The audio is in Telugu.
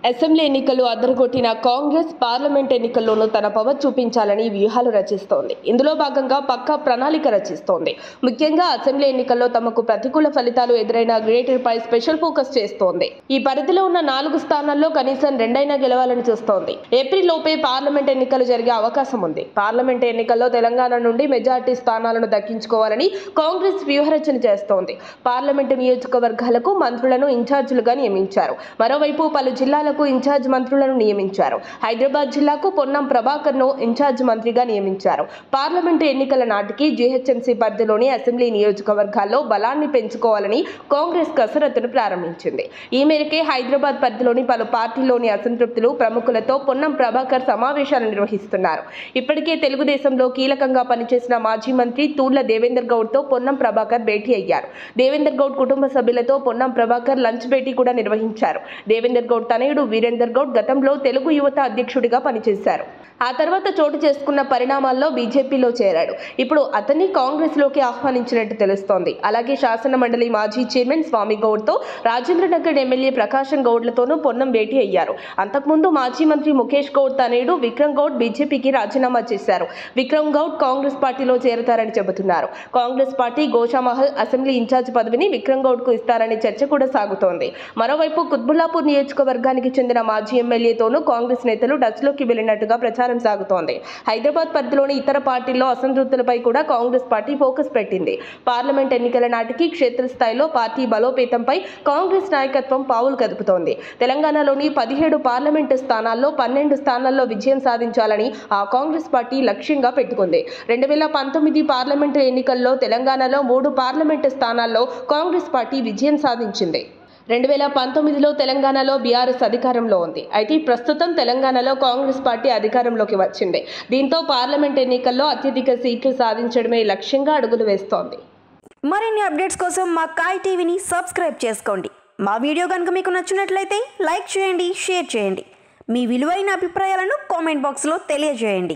అసెంబ్లీ ఎన్నికల్లో అదరగొట్టిన కాంగ్రెస్ పార్లమెంట్ ఎన్నికల్లోనూ తన పవర్ చూపించాలని వ్యూహాలు రచిస్తోంది. ఇందులో భాగంగా పక్కా ప్రణాళిక రచిస్తోంది. ముఖ్యంగా అసెంబ్లీ ఎన్నికల్లో తమకు ప్రతికూల ఫలితాలు ఎదురైన గ్రేటర్ పై స్పెషల్ ఫోకస్ చేస్తోంది. ఈ పరిధిలో ఉన్న 4 స్థానాల్లో కనీసం 2 గెలవాలని చూస్తోంది. ఏప్రిల్ లోపే పార్లమెంట్ ఎన్నికలు జరిగే అవకాశం ఉంది. పార్లమెంట్ ఎన్నికల్లో తెలంగాణ నుండి మెజార్టీ స్థానాలను దక్కించుకోవాలని కాంగ్రెస్ వ్యూహరచన చేస్తోంది. పార్లమెంటు నియోజకవర్గాలకు మంత్రులను ఇన్ఛార్జీలుగా నియమించారు. మరోవైపు పలు జిల్లాలకు ఇన్ఛార్జ్ మంత్రులను నియమించారు. హైదరాబాద్ జిల్లాకు పొన్నం ప్రభాకర్ ను ఇన్ఛార్జ్ మంత్రిగా నియమించారు. పార్లమెంటు ఎన్నికల నాటికి జీహెచ్ఎంసీ పరిధిలోని అసెంబ్లీ నియోజకవర్గాల్లో బలాన్ని పెంచుకోవాలని కాంగ్రెస్ కసరత్తును ప్రారంభించింది. ఈ మేరకే హైదరాబాద్ పరిధిలోని పలు పార్టీల్లోని అసంతృప్తులు ప్రముఖులతో పొన్నం ప్రభాకర్ సమావేశాలు నిర్వహిస్తున్నారు. ఇప్పటికే తెలుగుదేశంలో కీలకంగా పనిచేసిన మాజీ మంత్రి తూళ్ల దేవేందర్ గౌడ్ తో పొన్నం ప్రభాకర్ భేటీ అయ్యారు. దేవేందర్ గౌడ్ కుటుంబ సభ్యులతో పొన్నం ప్రభాకర్ లంచ్ భేటీ కూడా నిర్వహించారు. దేవేందర్ గౌడ్ తనయుడు వీరేందర్ గౌడ్ గతంలో తెలుగు యువత అధ్యక్షుడిగా పనిచేశారు. ఆ తర్వాత చోటు చేసుకున్న పరిణామాల్లో బీజేపీలో చేరాడు. ఇప్పుడు అతన్ని కాంగ్రెస్ లోకి ఆహ్వానించినట్టు తెలుస్తోంది. అలాగే శాసన మండలి మాజీ చైర్మన్ స్వామి గౌడ్ తో రాజేంద్రనగర్ ఎమ్మెల్యే ప్రకాశం గౌడ్లతోనూ పొన్నం భేటీ అయ్యారు. అంతకుముందు మాజీ మంత్రి ముఖేష్ గౌడ్ తనయుడు విక్రమ్ గౌడ్ బీజేపీకి రాజీనామా చేశారు. విక్రమ్ గౌడ్ కాంగ్రెస్ పార్టీలో చేరతారని చెబుతున్నారు. Congress party Goshamahal assembly incharge పదవిని విక్రమ్ గౌడ్ కు ఇస్తారనే చర్చ కూడా సాగుతోంది. మరోవైపు కుత్బుల్లాపూర్ నియోజకవర్గానికి చెందిన మాజీ ఎమ్మెల్యేతోనూ కాంగ్రెస్ నేతలు టచ్ లోకి వెళ్లినట్టుగా ప్రచారం సాగుతోంది. హైదరాబాద్ పరిధిలోని ఇతర పార్టీల్లో అసంతృప్తులపై కూడా కాంగ్రెస్ పార్టీ ఫోకస్ పెట్టింది. పార్లమెంట్ ఎన్నికల నాటికి క్షేత్రస్థాయిలో పార్టీ బలోపేతంపై కాంగ్రెస్ నాయకత్వం పావులు కదుపుతోంది. తెలంగాణలోని 17 పార్లమెంటు స్థానాల్లో 12 స్థానాల్లో విజయం సాధించాలని ఆ కాంగ్రెస్ పార్టీ లక్ష్యంగా పెట్టుకుంది. 2019 పార్లమెంటు ఎన్నికల్లో తెలంగాణలో 3 పార్లమెంటు స్థానాల్లో కాంగ్రెస్ పార్టీ విజయం సాధించింది. 2019లో తెలంగాణలో బీఆర్ఎస్ అధికారంలో ఉంది. అయితే ప్రస్తుతం తెలంగాణలో కాంగ్రెస్ పార్టీ అధికారంలోకి వచ్చింది. దీంతో పార్లమెంట్ ఎన్నికల్లో అత్యధిక సీట్లు సాధించడమే లక్ష్యంగా అడుగులు వేస్తోంది. మరిన్ని అప్డేట్స్ కోసం మా కాయ్ టీవీని సబ్స్క్రైబ్ చేసుకోండి. మా వీడియో కనుక మీకు నచ్చినట్లయితే లైక్ చేయండి, షేర్ చేయండి. మీ విలువైన అభిప్రాయాలను కామెంట్ బాక్స్లో తెలియజేయండి.